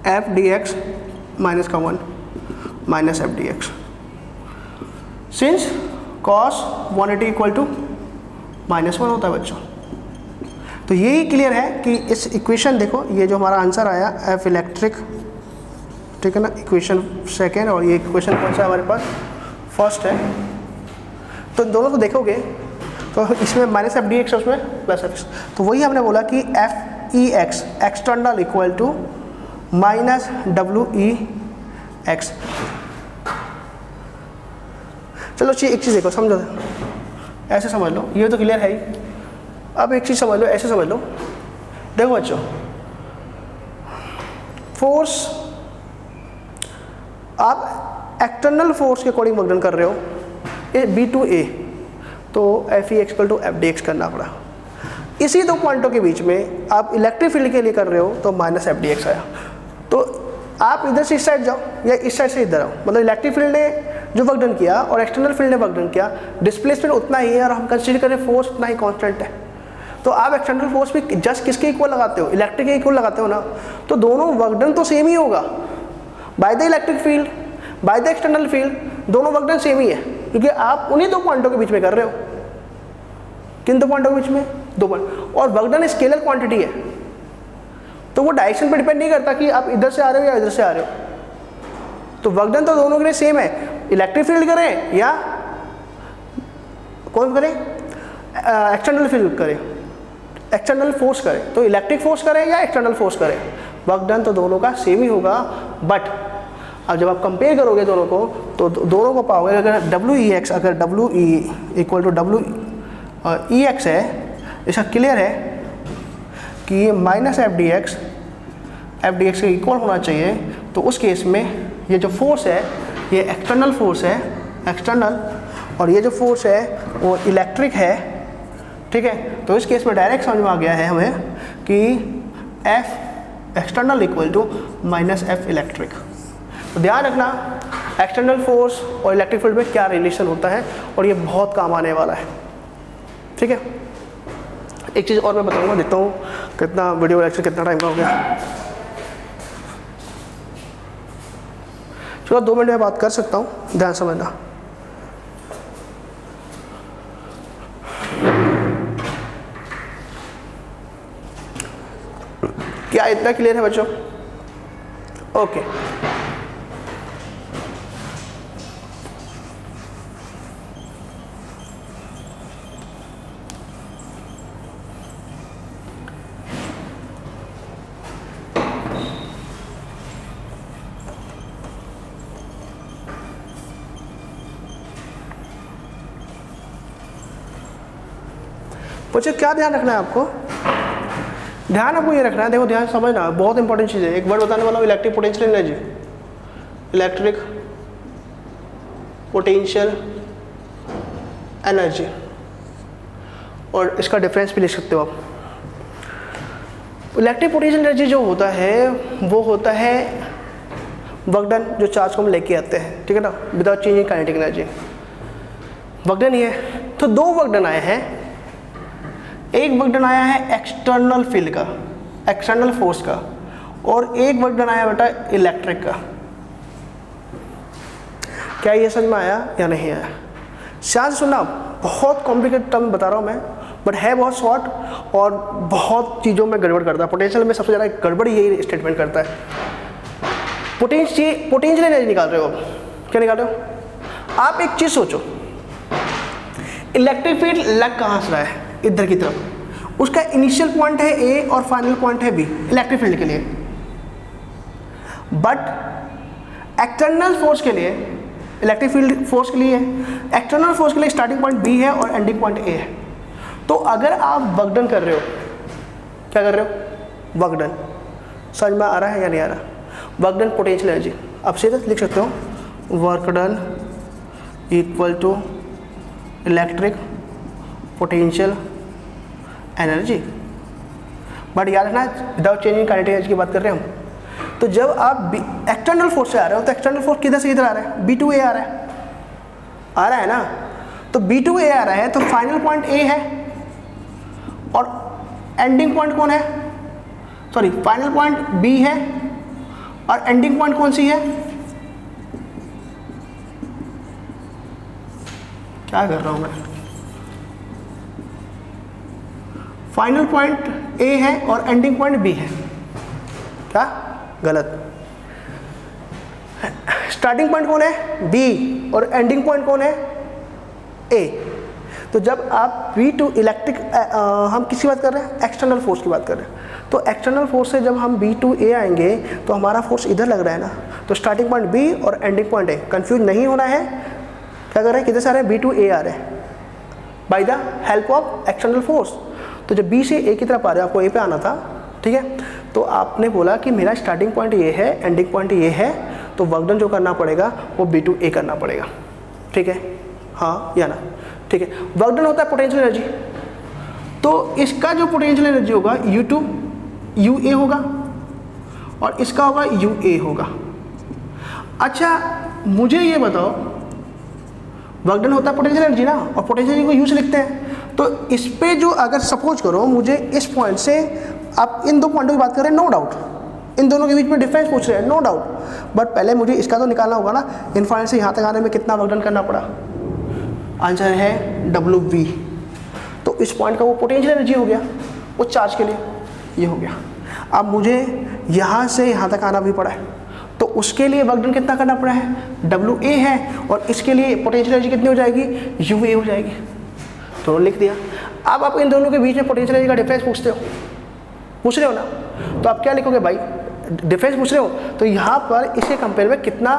एफ डी एक्स माइनस का 1 minus F D x, since cos 180 equal to -1 होता है बच्चों। तो यही क्लियर है कि इस इक्वेशन देखो, ये जो हमारा आंसर आया एफ इलेक्ट्रिक, ठीक है ना, इक्वेशन सेकेंड, और ये इक्वेशन कौन सा हमारे पास? फर्स्ट है। तो दोनों को देखोगे तो इसमें माइनस एफ डी एक्स, उसमें प्लस एफ एक्स, तो वही हमने बोला कि f e x external equal to minus डब्ल्यू ई एक्स। चलो एक चीज़ देखो, समझो, ऐसे समझ लो, ये तो क्लियर है ही। अब एक चीज़ समझ लो, ऐसे समझ लो, देखो बच्चों, फोर्स आप एक्सटर्नल फोर्स के अकॉर्डिंग वर्क डन कर रहे हो, ए बी टू ए, तो f e equal to f D x करना पड़ा। इसी दो पॉइंटों के बीच में आप इलेक्ट्रिक फील्ड के लिए कर रहे हो तो माइनस एफ डी एक्स आया, तो आप इधर से इस साइड जाओ या इस साइड से इधर आओ, मतलब इलेक्ट्रिक फील्ड ने जो वर्क डन किया और एक्सटर्नल फील्ड ने वर्क डन किया, डिस्प्लेसमेंट उतना ही है और हम कंसीडर करें फोर्स उतना ही कांस्टेंट है, तो आप एक्सटर्नल फोर्स भी जस्ट किसके इक्वल लगाते हो? इलेक्ट्रिक के इक्वल लगाते हो ना, तो दोनों वर्क डन तो सेम ही होगा, by the electric field by the external field, दोनों वर्क डन सेम ही है, क्योंकि आप उन्हीं दो पॉइंटों के बीच में कर रहे हो। किन दो पॉइंटों के बीच में? दो पॉइंट, और वर्क डन स्केलर क्वांटिटी है, तो वो डायरेक्शन पर डिपेंड नहीं करता कि आप इधर से आ रहे हो या इधर से आ रहे हो, तो वर्क डन तो दोनों के लिए सेम है, इलेक्ट्रिक फील्ड करें या कौन करें, एक्सटर्नल फील्ड करें, एक्सटर्नल फोर्स करें, तो इलेक्ट्रिक फोर्स करें या एक्सटर्नल फोर्स करें, वर्क डन तो दोनों का सेम ही होगा। बट अब जब आप कंपेयर करोगे दोनों को तो दोनों को पाओगे, अगर डब्ल्यू ई एक्स, अगर W E equal to W E X है, इसका क्लियर है कि ये माइनस एफ डी एक्स के इक्वल होना चाहिए, तो उस केस में ये जो फोर्स है ये एक्सटर्नल फोर्स है, एक्सटर्नल, और ये जो फोर्स है वो इलेक्ट्रिक है, ठीक है। तो इस केस में डायरेक्ट समझ में आ गया है हमें कि f external equal to minus f electric. तो ध्यान रखना एक्सटर्नल फोर्स और इलेक्ट्रिक फील्ड में क्या रिलेशन होता है, और ये बहुत काम आने वाला है, ठीक है। एक चीज़ और मैं बताऊंगा, देखता हूँ कितना वीडियो लेक्चर कितना टाइम का हो गया। चलो 2 मिनट में बात कर सकता हूँ, ध्यान समझना। क्या इतना क्लियर है बच्चों? ओके बच्चों क्या ध्यान रखना है आपको? ध्यान आपको ये रखना है, देखो ध्यान समझना, बहुत इंपॉर्टेंट चीज़ है। एक वर्ड बताने वाला हूँ, electric potential energy. Electric potential energy, और इसका डिफरेंस भी लिख सकते हो आप। इलेक्ट्रिक पोटेंशियल एनर्जी जो होता है वो होता है वर्क डन, जो चार्ज को हम लेके आते हैं, ठीक है ना, without changing kinetic energy. Work done ही है। तो दो वर्क डन आए हैं। एक वर्क डन आया है एक्सटर्नल फील्ड का, एक्सटर्नल फोर्स का, और एक वर्क डन आया बेटा इलेक्ट्रिक का। क्या ये समझ में आया या नहीं आया? शायद सुनना, बहुत कॉम्प्लिकेटेड टर्म बता रहा हूँ मैं, बट है बहुत शॉर्ट और बहुत चीज़ों में गड़बड़ करता है। पोटेंशियल में सबसे ज़्यादा गड़बड़ यही स्टेटमेंट करता है। पोटेंशियल एनर्जी निकाल रहे हो आप, क्या निकाल रहे हो? आप एक चीज़ सोचो, इलेक्ट्रिक फील्ड लग कहाँ से रहा है? इधर की तरफ। उसका इनिशियल पॉइंट है ए और फाइनल पॉइंट है बी इलेक्ट्रिक फील्ड के लिए। बट एक्सटर्नल फोर्स के लिए, इलेक्ट्रिक फील्ड फोर्स के लिए, एक्सटर्नल फोर्स के लिए स्टार्टिंग पॉइंट बी है और एंडिंग पॉइंट ए है। तो अगर आप वर्क डन कर रहे हो, क्या कर रहे हो? Work done. समझ में आ रहा है या नहीं आ रहा? वर्क डन पोटेंशियल एनर्जी, अब सीधे लिख सकते हो, work done equal to electric potential energy. But याद रखना, विदाउट चेंजिंग काइनेटिक एनर्जी की बात कर रहे हैं हम। तो जब आप एक्सटर्नल फोर्स से आ रहे हो, तो एक्सटर्नल फोर्स किधर से किधर आ रहा है? B2A आ रहा है, आ रहा है ना। तो B2A आ रहा है, तो फाइनल पॉइंट A है और एंडिंग पॉइंट कौन है? सॉरी, फाइनल पॉइंट B है और एंडिंग पॉइंट कौन सी है? क्या कर रहा हूं मैं? फाइनल पॉइंट ए है और एंडिंग पॉइंट बी है। क्या? गलत। स्टार्टिंग पॉइंट कौन है? बी, और एंडिंग पॉइंट कौन है? ए। तो जब आप V2 इलेक्ट्रिक, हम किसकी बात कर रहे हैं? एक्सटर्नल फोर्स की बात कर रहे हैं। तो एक्सटर्नल फोर्स से जब हम B2A आएंगे तो हमारा फोर्स इधर लग रहा है ना, तो स्टार्टिंग पॉइंट बी और एंडिंग पॉइंट ए। कंफ्यूज नहीं होना है। क्या कर रहे हैं? किधर से आ रहे हैं? B2A आ रहे हैं by the help of external force. तो जब बी से ए की तरफ आ रहे हो, आपको ए पे आना था, ठीक है। तो आपने बोला कि मेरा स्टार्टिंग पॉइंट ये है, एंडिंग पॉइंट ये है, तो वर्क डन जो करना पड़ेगा वो B2A करना पड़ेगा, ठीक है, हाँ या ना? ठीक है। वर्क डन होता है पोटेंशियल एनर्जी। तो इसका जो पोटेंशियल एनर्जी होगा U2 UA होगा और इसका होगा UA होगा। अच्छा मुझे ये बताओ, वर्क डन होता है पोटेंशियल एनर्जी ना, और पोटेंशियल एनर्जी को U से लिखते हैं। तो इस पे जो अगर सपोज करो मुझे इस पॉइंट से, आप इन दो पॉइंटों की बात कर रहे हैं, नो डाउट इन दोनों के बीच में डिफरेंस पूछ रहे हैं, नो डाउट। बट पहले मुझे इसका तो निकालना होगा ना, इन पॉइंट से यहाँ तक आने में कितना वर्क डन करना पड़ा? आंसर है WV। तो इस पॉइंट का वो पोटेंशियल एनर्जी हो गया, वो चार्ज के लिए ये हो गया। अब मुझे यहाँ से यहाँ तक आना भी पड़ा है, तो उसके लिए वर्क डन कितना करना पड़ा है? WA है, और इसके लिए पोटेंशियल एनर्जी कितनी हो जाएगी? UA हो जाएगी। तो लिख दिया। अब आप इन दोनों के बीच में पोटेंशियल एनर्जी का डिफरेंस पूछ रहे हो ना, तो आप क्या लिखोगे भाई? डिफरेंस पूछ रहे हो, तो यहाँ पर इसके कंपेयर में कितना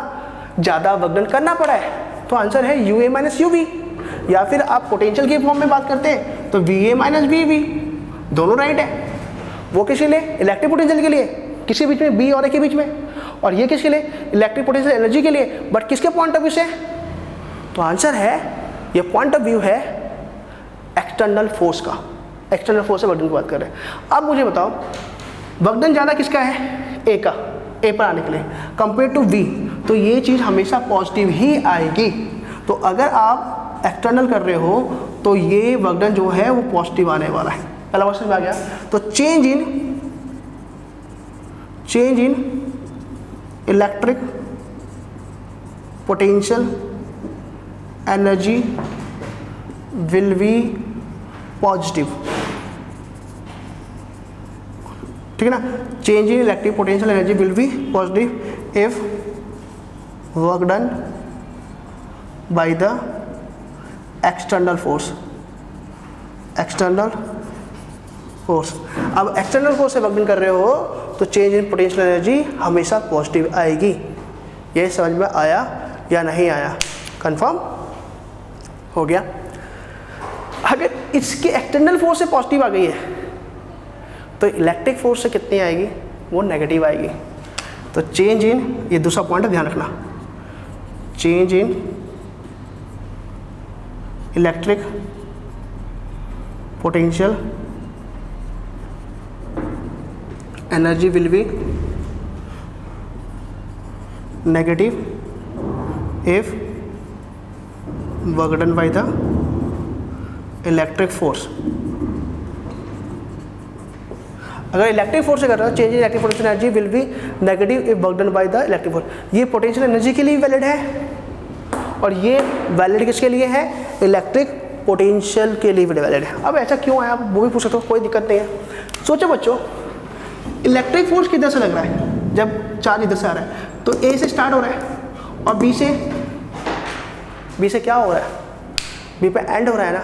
ज़्यादा वर्क डन करना पड़ा है? तो आंसर है UA माइनस UV। या फिर आप पोटेंशियल के फॉर्म में बात करते हैं तो VA माइनस VV, दोनों राइट है। वो किसके लिए? इलेक्ट्रिक पोटेंशियल के लिए, किसी बीच में B और A के बीच में, और ये किसके लिए? इलेक्ट्रिक पोटेंशियल एनर्जी के लिए, बट किसके पॉइंट ऑफ व्यू से? तो आंसर है, ये पॉइंट ऑफ व्यू है एक्सटर्नल फोर्स का। एक्सटर्नल फोर्स से वर्क डन की बात कर रहे हैं। अब मुझे बताओ, वर्क डन ज़्यादा किसका है? ए का, ए पर आने के लिए कंपेयर टू V, तो ये चीज़ हमेशा पॉजिटिव ही आएगी। तो अगर आप एक्सटर्नल कर रहे हो तो ये वर्क डन जो है वो पॉजिटिव आने वाला है। पहला क्वेश्चन में आ गया। तो change in electric potential energy will be positive. ठीक है ना। Change in electric potential energy will be positive if work done by the external force. External force, अब एक्सटर्नल फोर्स से वर्क डन कर रहे हो तो चेंज इन पोटेंशियल एनर्जी हमेशा पॉजिटिव आएगी। ये समझ में आया या नहीं आया? कंफर्म हो गया। अगर इसके एक्सटर्नल फोर्स से पॉजिटिव आ गई है तो इलेक्ट्रिक फोर्स से कितनी आएगी? वो नेगेटिव आएगी। तो चेंज इन, ये दूसरा पॉइंट ध्यान रखना, change in electric potential energy will be negative if work done by the electric force. अगर इलेक्ट्रिक फोर्स से कर रहे हो, change in electric potential energy will be negative if work done by the electric force. ये potential energy के लिए valid है और ये वैलिड किसके लिए है? इलेक्ट्रिक पोटेंशियल के लिए वैलिड है। अब ऐसा क्यों है, आप वो भी पूछ सकते हो, कोई दिक्कत नहीं है। सोचो बच्चों, इलेक्ट्रिक फोर्स किधर से लग रहा है? जब चार्ज इधर से आ रहा है तो ए से स्टार्ट हो रहा है और बी से क्या हो रहा है? बी पे एंड हो रहा है ना।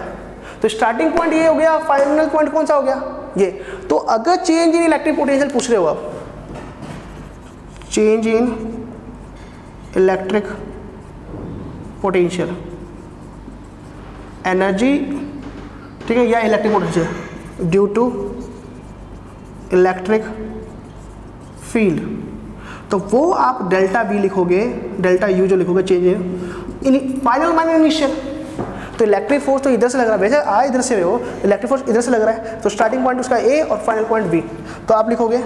तो स्टार्टिंग पॉइंट ये हो गया, फाइनल पॉइंट कौन सा हो गया? ये। तो अगर चेंज इन इलेक्ट्रिक पोटेंशियल पूछ रहे हो आप, change in electric potential energy, ठीक है, या electric potential due to electric field, तो वो आप डेल्टा वी लिखोगे, डेल्टा यू जो लिखोगे change in final minus initial. तो इलेक्ट्रिक फोर्स तो इधर से लग रहा है, वैसे आ इधर से हो, इलेक्ट्रिक फोर्स इधर से लग रहा है, तो स्टार्टिंग पॉइंट उसका ए और फाइनल पॉइंट बी। तो आप लिखोगे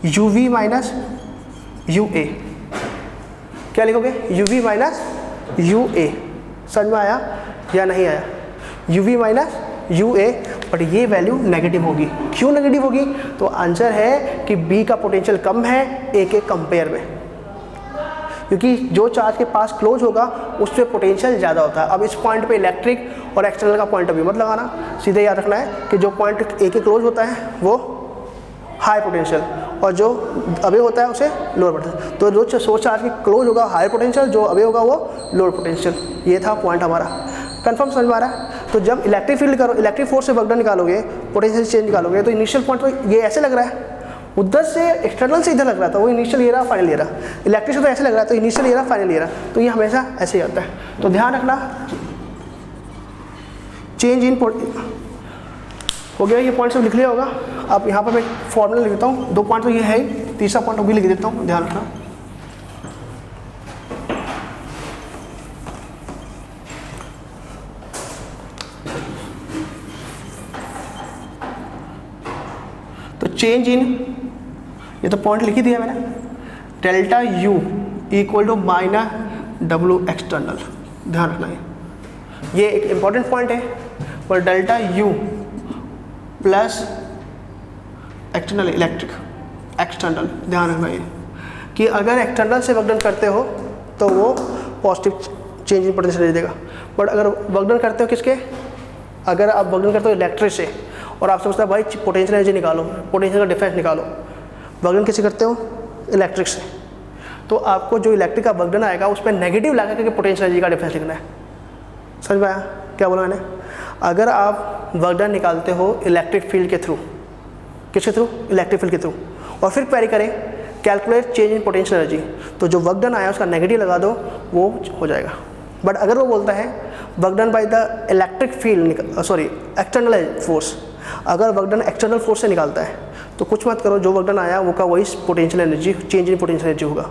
u v minus u a. क्या लिखोगे? U v minus u a. समझ में आया या नहीं आया? U v minus u a, but ये वैल्यू नेगेटिव होगी। क्यों नेगेटिव होगी? तो आंसर है कि बी का पोटेंशियल कम है ए के कंपेयर में, क्योंकि जो चार्ज के पास क्लोज होगा उस पर पोटेंशियल ज़्यादा होता है। अब इस पॉइंट पे इलेक्ट्रिक और एक्सटर्नल का पॉइंट ऑफ व्यू मत लगाना, सीधे याद रखना है कि जो पॉइंट ए के क्लोज होता है वो हाई पोटेंशियल और जो अवे होता है उसे लोअर पोटेंशियल। तो जो सोर्स चार्ज के क्लोज होगा हाई पोटेंशियल, जो अवे होगा वो लोअर पोटेंशियल। ये था पॉइंट हमारा। कंफर्म समझ में आ रहा है? तो जब इलेक्ट्रिक फील्ड करो, इलेक्ट्रिक फोर्स से वर्क डन निकालोगे, पोटेंशियल चेंज निकालोगे, तो इनिशियल पॉइंट तो ये ऐसे लग रहा है, उधर से एक्सटर्नल से इधर लग रहा था, वो इनिशियल ये रहा, फाइनल ये रहा। इलेक्ट्रिक से तो ऐसे लग रहा है, तो इनिशियल ये रहा, फाइनल ये रहा। तो ये हमेशा ऐसे ही आता है। तो ध्यान रखना, चेंज इन हो गया, ये पॉइंट सब लिख लिया होगा। अब यहाँ पर मैं फॉर्मूला लिख देता हूँ, 2 पॉइंट तो ये है ही, तीसरा पॉइंट भी लिख देता हूँ, ध्यान रखना। तो चेंज इन, ये तो पॉइंट लिख ही दिया मैंने, delta u equal to minus डब्ल्यू एक्सटर्नल। ध्यान रखना ये एक इंपॉर्टेंट पॉइंट है। पर delta u plus external electric external, ध्यान रखना ये कि अगर एक्सटर्नल से वर्क डन करते हो तो वो positive change in potential energy देगा। बट अगर वर्क डन करते हो किसके, अगर आप वर्क डन करते हो इलेक्ट्रिक से और आप सोचते हो भाई पोटेंशियल एनर्जी निकालो, पोटेंशियल का डिफरेंस निकालो, वर्क डन किससे करते हो? इलेक्ट्रिक से। तो आपको जो इलेक्ट्रिक का वर्क डन आएगा उस पर नेगेटिव लगा करके पोटेंशियल एनर्जी का डिफरेंस लिखना है। समझ में आया क्या बोला मैंने? अगर आप वर्क डन निकालते हो इलेक्ट्रिक फील्ड के थ्रू, किसके थ्रू? इलेक्ट्रिक फील्ड के थ्रू, और फिर क्वेरी करें calculate change in potential energy, तो जो वर्क डन आया उसका नेगेटिव लगा दो, वो हो जाएगा। बट अगर वो बोलता है work done by the electric field, sorry external force, अगर वर्क डन एक्सटर्नल फोर्स से निकालता है तो कुछ मत करो, जो वर्क डन आया वो का वही potential energy, change in potential energy होगा।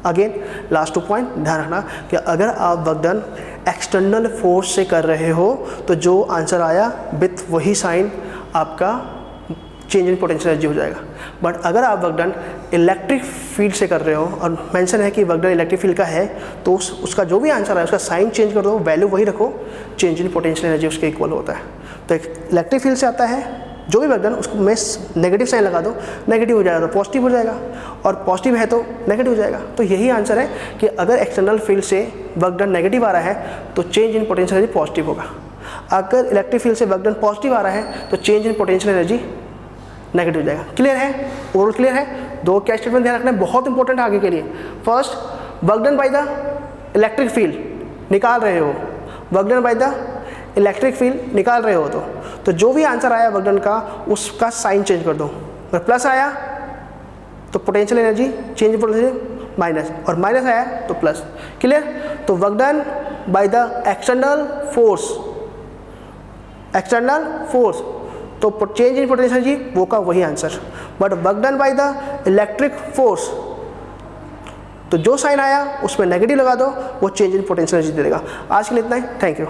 अगेन लास्ट 2 पॉइंट ध्यान रखना कि अगर आप वर्क डन एक्सटर्नल फोर्स से कर रहे हो तो जो आंसर आया विथ वही साइन आपका चेंज इन पोटेंशियल एनर्जी हो जाएगा। बट अगर आप वर्क डन इलेक्ट्रिक फील्ड से कर रहे हो और मेंशन है कि वर्क डन इलेक्ट्रिक फील्ड का है, तो उसका जो भी आंसर है उसका साइन चेंज कर दो, वैल्यू वही रखो, चेंज इन पोटेंशियल एनर्जी उसके इक्वल होता है। तो इलेक्ट्रिक फील्ड से आता है जो भी वर्क डन, उसको मैं नेगेटिव साइन लगा दो, नेगेटिव हो जाएगा तो पॉजिटिव हो जाएगा, और पॉजिटिव है तो नेगेटिव हो जाएगा। तो यही आंसर है कि अगर एक्सटर्नल फील्ड से वर्क डन नेगेटिव आ रहा है तो change in potential energy positive होगा। अगर इलेक्ट्रिक फील्ड से वर्क डन पॉजिटिव आ रहा है तो change in potential energy negative जाएगा। क्लियर है, ओवरऑल क्लियर है। दो क्या स्टेटमेंट ध्यान रखना है, बहुत इंपॉर्टेंट है आगे के लिए। First, work done by the electric field निकाल रहे हो, work done by the electric field निकाल रहे हो तो जो भी आंसर आया वर्क डन का उसका साइन चेंज कर दो। अगर प्लस आया तो potential energy change potential minus, और माइनस आया तो प्लस। क्लियर। तो work done by the external force, external force तो चेंज इन पोटेंशियल एनर्जी वो का वही answer. But work done by the electric force तो जो साइन आया उसमें नेगेटिव लगा दो, वो चेंज इन पोटेंशियल एनर्जी दे देगा। आज के लिए इतना ही, थैंक यू।